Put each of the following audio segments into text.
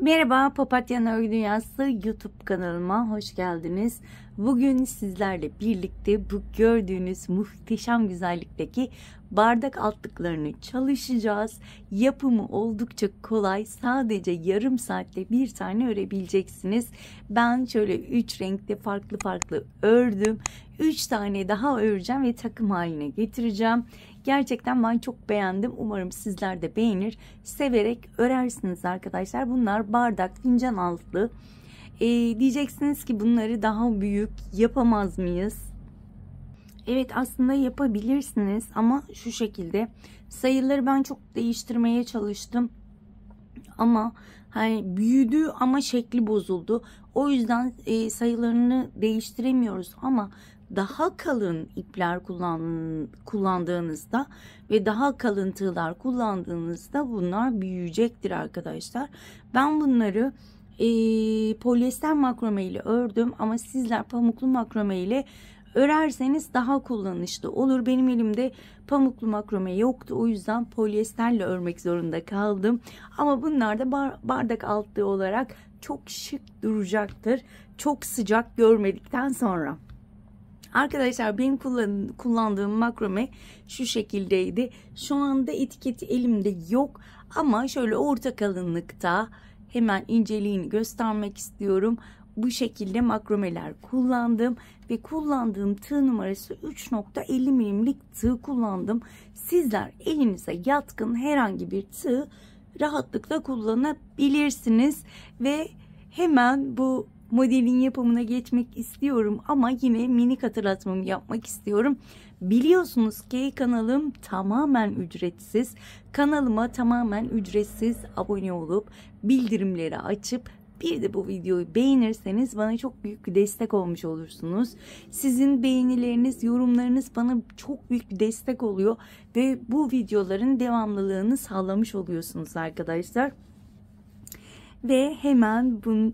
Merhaba, Papatya Örgü Dünyası YouTube kanalıma hoş geldiniz. Bugün sizlerle birlikte bu gördüğünüz muhteşem güzellikteki bardak altlıklarını çalışacağız. Yapımı oldukça kolay. Sadece yarım saatte bir tane örebileceksiniz. Ben şöyle 3 renkte farklı ördüm. 3 tane daha öreceğim ve takım haline getireceğim. Gerçekten ben çok beğendim. Umarım sizler de beğenir. Severek örersiniz arkadaşlar. Bunlar bardak, fincan altlı. Diyeceksiniz ki bunları daha büyük yapamaz mıyız? Evet, aslında yapabilirsiniz ama şu şekilde sayıları ben çok değiştirmeye çalıştım. Ama hani büyüdü ama şekli bozuldu. O yüzden sayılarını değiştiremiyoruz ama daha kalın ipler kullandığınızda ve daha kalın tığlar kullandığınızda bunlar büyüyecektir arkadaşlar. Ben bunları polyester makrome ile ördüm ama sizler pamuklu makrome ile örerseniz daha kullanışlı olur. Benim elimde pamuklu makrome yoktu, o yüzden polyesterle örmek zorunda kaldım. Ama bunlar da bardak altlığı olarak çok şık duracaktır. Çok sıcak görmedikten sonra. Arkadaşlar benim kullandığım makrome şu şekildeydi. Şu anda etiketi elimde yok ama şöyle orta kalınlıkta, hemen inceliğini göstermek istiyorum. Bu şekilde makromeler kullandım ve kullandığım tığ numarası 3.50 milimlik tığ kullandım. Sizler elinize yatkın herhangi bir tığ rahatlıkla kullanabilirsiniz ve hemen bu modelin yapımına geçmek istiyorum ama yine minik hatırlatmamı yapmak istiyorum. Biliyorsunuz ki kanalım tamamen ücretsiz. Kanalıma tamamen ücretsiz abone olup bildirimleri açıp bir de bu videoyu beğenirseniz bana çok büyük bir destek olmuş olursunuz. Sizin beğenileriniz, yorumlarınız bana çok büyük bir destek oluyor ve bu videoların devamlılığını sağlamış oluyorsunuz arkadaşlar. Ve hemen bunu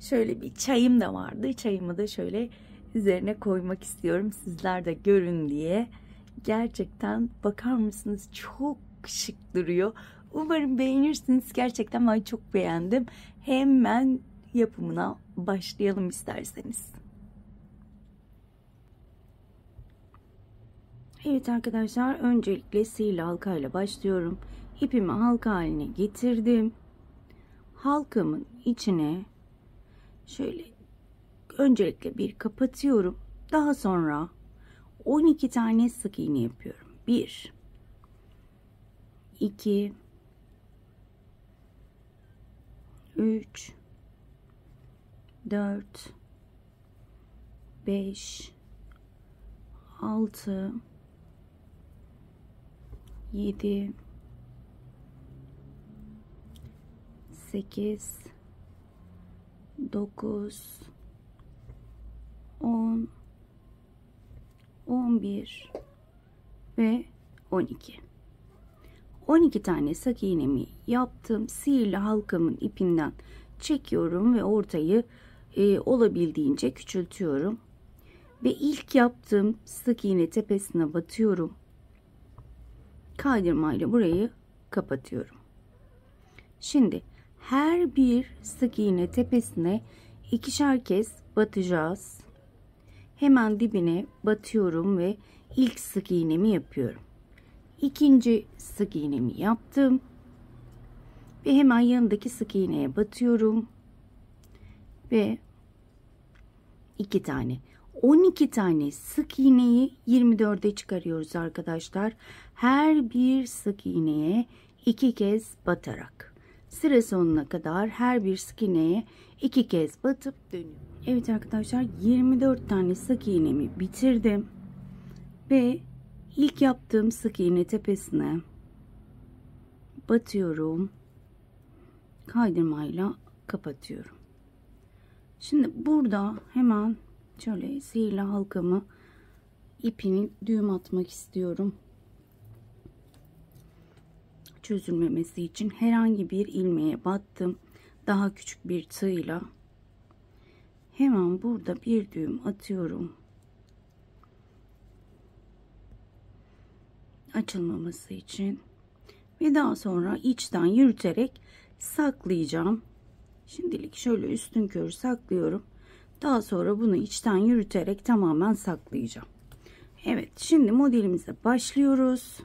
şöyle bir çayım da vardı. Çayımı da şöyle üzerine koymak istiyorum. Sizler de görün diye. Gerçekten bakar mısınız? Çok şık duruyor. Umarım beğenirsiniz. Gerçekten ben çok beğendim. Hemen yapımına başlayalım isterseniz. Evet arkadaşlar, öncelikle sihirli halka ile başlıyorum. İpimi halka haline getirdim. Halkamın içine şöyle öncelikle bir kapatıyorum. Daha sonra 12 tane sık iğne yapıyorum. 1 2 3 4 5 6 7 8 9 10 11 ve 12. 12 tane sık iğnemi yaptım. Sihirli halkamın ipinden çekiyorum ve ortayı olabildiğince küçültüyorum. Ve ilk yaptığım sık iğne tepesine batıyorum. Kaydırmayla burayı kapatıyorum. Şimdi her bir sık iğne tepesine ikişer kez batacağız. Hemen dibine batıyorum ve ilk sık iğnemi yapıyorum. İkinci sık iğnemi yaptım ve hemen yanındaki sık iğneye batıyorum ve 2 tane 12 tane sık iğneyi 24'e çıkarıyoruz arkadaşlar. Her bir sık iğneye 2 kez batarak sıra sonuna kadar her bir sık iğneye 2 kez batıp dönüyorum. Evet arkadaşlar, 24 tane sık iğnemi bitirdim ve ilk yaptığım sık iğne tepesine batıyorum, kaydırmayla kapatıyorum. Şimdi burada hemen şöyle sihirli halkamı, ipini düğüm atmak istiyorum. Çözülmemesi için herhangi bir ilmeğe battım. Daha küçük bir tığla hemen burada bir düğüm atıyorum. Açılmaması için ve daha sonra içten yürüterek saklayacağım. Şimdilik şöyle üstünkörü saklıyorum. Daha sonra bunu içten yürüterek tamamen saklayacağım. Evet, şimdi modelimize başlıyoruz.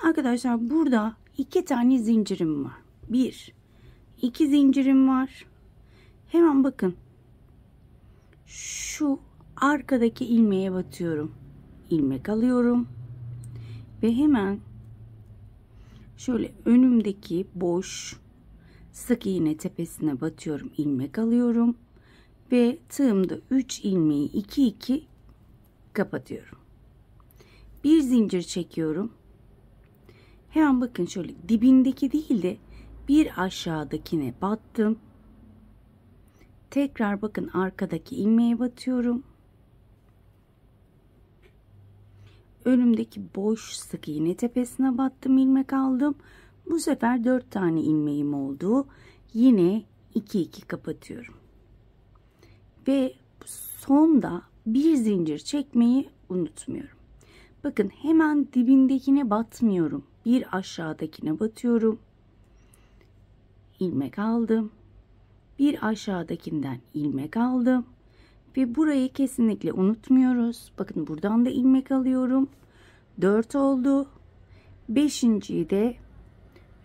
Arkadaşlar burada 2 tane zincirim var. 1, 2 zincirim var. Hemen bakın. Şu arkadaki ilmeğe batıyorum. İlmek alıyorum. Ve hemen şöyle önümdeki boş sık iğne tepesine batıyorum. İlmek alıyorum. Ve tığımda 3 ilmeği 2 kapatıyorum. Bir zincir çekiyorum. Hemen bakın şöyle dibindeki değil de bir aşağıdakine battım. Tekrar bakın arkadaki ilmeğe batıyorum. Önümdeki boş sık iğne tepesine battım, ilmek aldım. Bu sefer 4 tane ilmeğim oldu. Yine 2 kapatıyorum. Ve sonda bir zincir çekmeyi unutmuyorum. Bakın hemen dibindekine batmıyorum. Bir aşağıdakine batıyorum. İlmek aldım. Bir aşağıdakinden ilmek aldım. Ve burayı kesinlikle unutmuyoruz. Bakın buradan da ilmek alıyorum. 4 oldu. 5.'yi de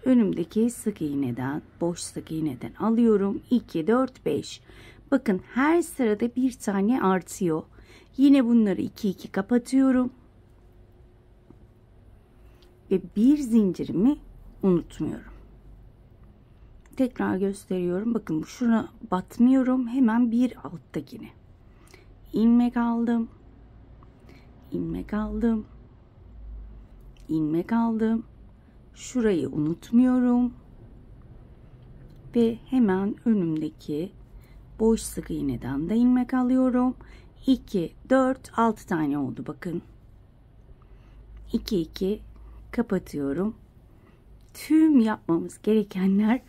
önümdeki sık iğneden, boş sık iğneden alıyorum. 2, 4, 5. Bakın her sırada bir tane artıyor. Yine bunları 2 kapatıyorum. Ve bir zincirimi unutmuyorum. Tekrar gösteriyorum. Bakın şuna batmıyorum. Hemen bir alttakine. İlmek aldım. İlmek aldım. İlmek aldım. Şurayı unutmuyorum. Ve hemen önümdeki boş sık iğneden de ilmek alıyorum. 2, 4, 6 tane oldu bakın. 2 kapatıyorum. Tüm yapmamız gerekenler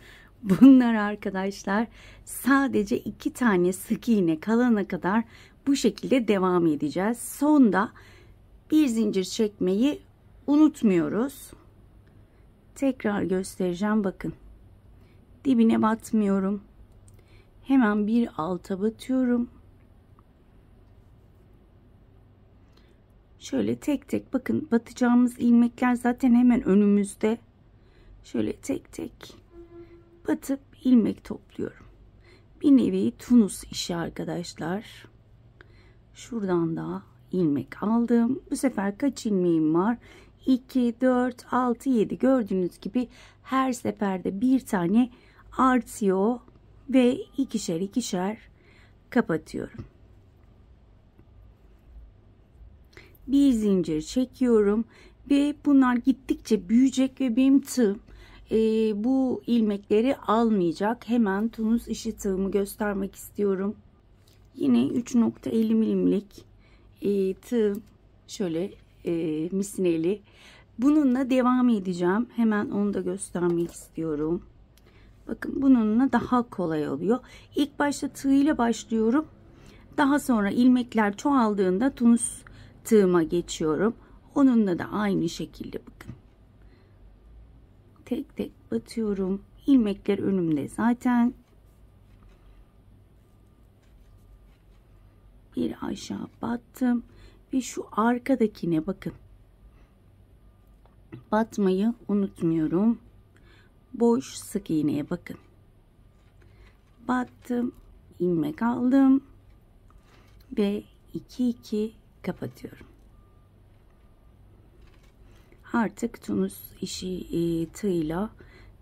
bunlar arkadaşlar. Sadece 2 tane sık iğne kalana kadar bu şekilde devam edeceğiz. Sonda bir zincir çekmeyi unutmuyoruz. Tekrar göstereceğim bakın. Dibine batmıyorum. Hemen bir alta batıyorum. Şöyle tek tek bakın, batacağımız ilmekler zaten hemen önümüzde. Şöyle tek tek batıp ilmek topluyorum. Bir nevi Tunus işi arkadaşlar. Şuradan da ilmek aldım. Bu sefer kaç ilmeğim var? 2, 4, 6, 7. Gördüğünüz gibi her seferde bir tane artıyor ve ikişer kapatıyorum. Bir zincir çekiyorum ve bunlar gittikçe büyüyecek ve benim tığım bu ilmekleri almayacak. Hemen Tunus işi tığımı göstermek istiyorum. Yine 3.50 milimlik tığım, şöyle misineli. Bununla devam edeceğim. Hemen onu da göstermek istiyorum. Bakın bununla daha kolay oluyor. İlk başta tığ ile başlıyorum. Daha sonra ilmekler çoğaldığında Tunus tığıma geçiyorum. Onunla da aynı şekilde bakın. Tek tek batıyorum. İlmekler önümde zaten. Bir aşağı battım ve şu arkadakine bakın. Batmayı unutmuyorum. Boş sık iğneye bakın. Battım, ilmek aldım ve 2 kapatıyorum. Artık Tunus işi tığla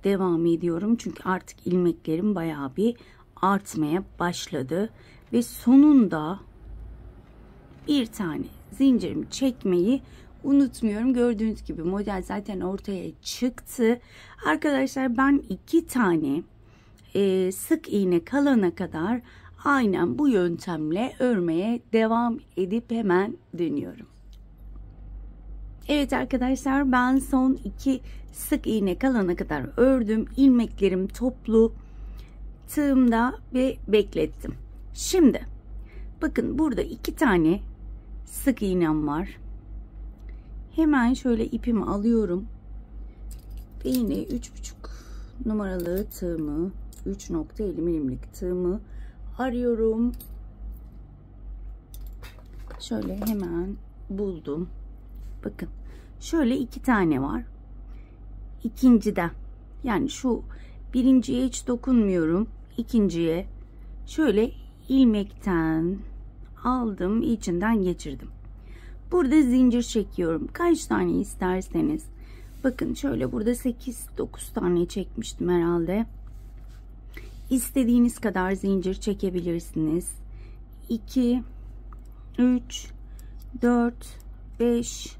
devam ediyorum. Çünkü artık ilmeklerim bayağı bir artmaya başladı ve sonunda bir tane zincirimi çekmeyi unutmuyorum. Gördüğünüz gibi model zaten ortaya çıktı. Arkadaşlar ben 2 tane sık iğne kalana kadar aynen bu yöntemle örmeye devam edip hemen dönüyorum. Evet arkadaşlar, ben son 2 sık iğne kalana kadar ördüm. İlmeklerim toplu tığımda ve beklettim. Şimdi bakın burada 2 tane sık iğnem var. Hemen şöyle ipimi alıyorum ve yine 3,5 numaralı tığımı 3.50 milimlik tığımı arıyorum. Şöyle hemen buldum. Bakın şöyle 2 tane var. İkinciden, yani şu birinciye hiç dokunmuyorum. İkinciye şöyle ilmekten aldım, içinden geçirdim. Burada zincir çekiyorum. Kaç tane isterseniz. Bakın şöyle burada 8-9 tane çekmiştim herhalde. İstediğiniz kadar zincir çekebilirsiniz. 2, 3, 4, 5,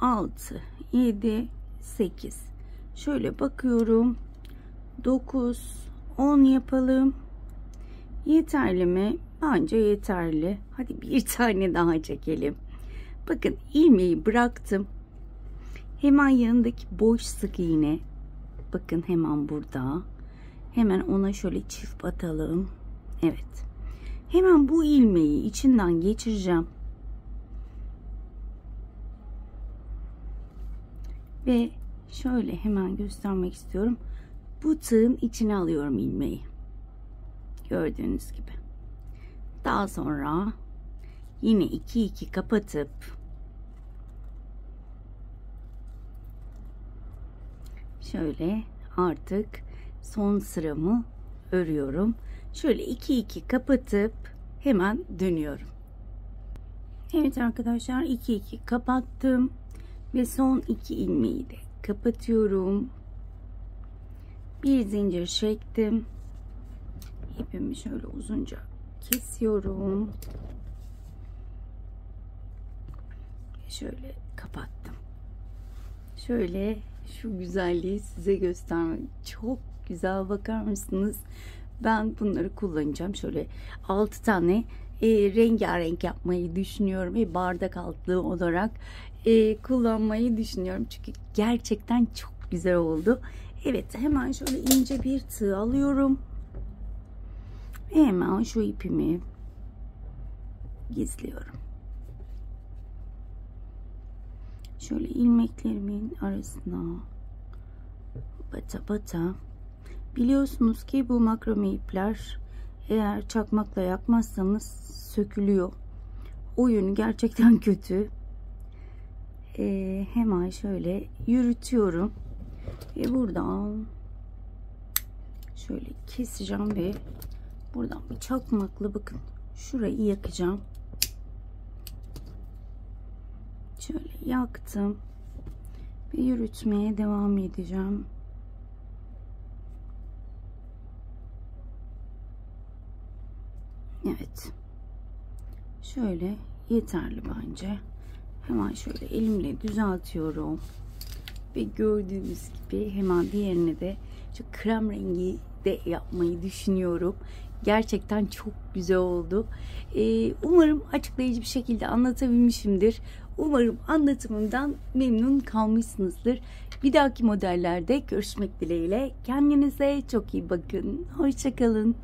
6, 7, 8. Şöyle bakıyorum. 9, 10 yapalım. Yeterli mi? Bence yeterli. Hadi bir tane daha çekelim. Bakın ilmeği bıraktım. Hemen yanındaki boş sık iğne. Bakın hemen burada. Hemen ona şöyle çift batalım. Evet. Hemen bu ilmeği içinden geçireceğim. Ve şöyle hemen göstermek istiyorum. Bu tığın içine alıyorum ilmeği. Gördüğünüz gibi. Daha sonra yine 2-2 kapatıp şöyle artık son sıramı örüyorum. Şöyle 2-2 kapatıp hemen dönüyorum. Evet arkadaşlar, 2-2 kapattım ve son 2 ilmeği de kapatıyorum. Bir zincir çektim. İpimi şöyle uzunca kesiyorum. Şöyle kapattım. Şöyle şu güzelliği size göstermek çok güzel, bakar mısınız? Ben bunları kullanacağım. Şöyle 6 tane rengarenk yapmayı düşünüyorum ve bardak altlığı olarak kullanmayı düşünüyorum. Çünkü gerçekten çok güzel oldu. Evet, hemen şöyle ince bir tığ alıyorum. Hemen şu ipimi gizliyorum. Şöyle ilmeklerimin arasına bata bata. Biliyorsunuz ki bu makrame ipler eğer çakmakla yakmazsanız sökülüyor. O yönü gerçekten kötü. Hemen şöyle yürütüyorum. Ve buradan şöyle keseceğim ve buradan bir çakmakla bakın şurayı yakacağım. Şöyle yaktım ve yürütmeye devam edeceğim. Evet. Şöyle yeterli bence. Hemen şöyle elimle düzeltiyorum. Ve gördüğünüz gibi hemen diğerini de şu krem rengi de yapmayı düşünüyorum. Gerçekten çok güzel oldu. Umarım açıklayıcı bir şekilde anlatabilmişimdir. Umarım anlatımımdan memnun kalmışsınızdır. Bir dahaki modellerde görüşmek dileğiyle. Kendinize çok iyi bakın. Hoşça kalın.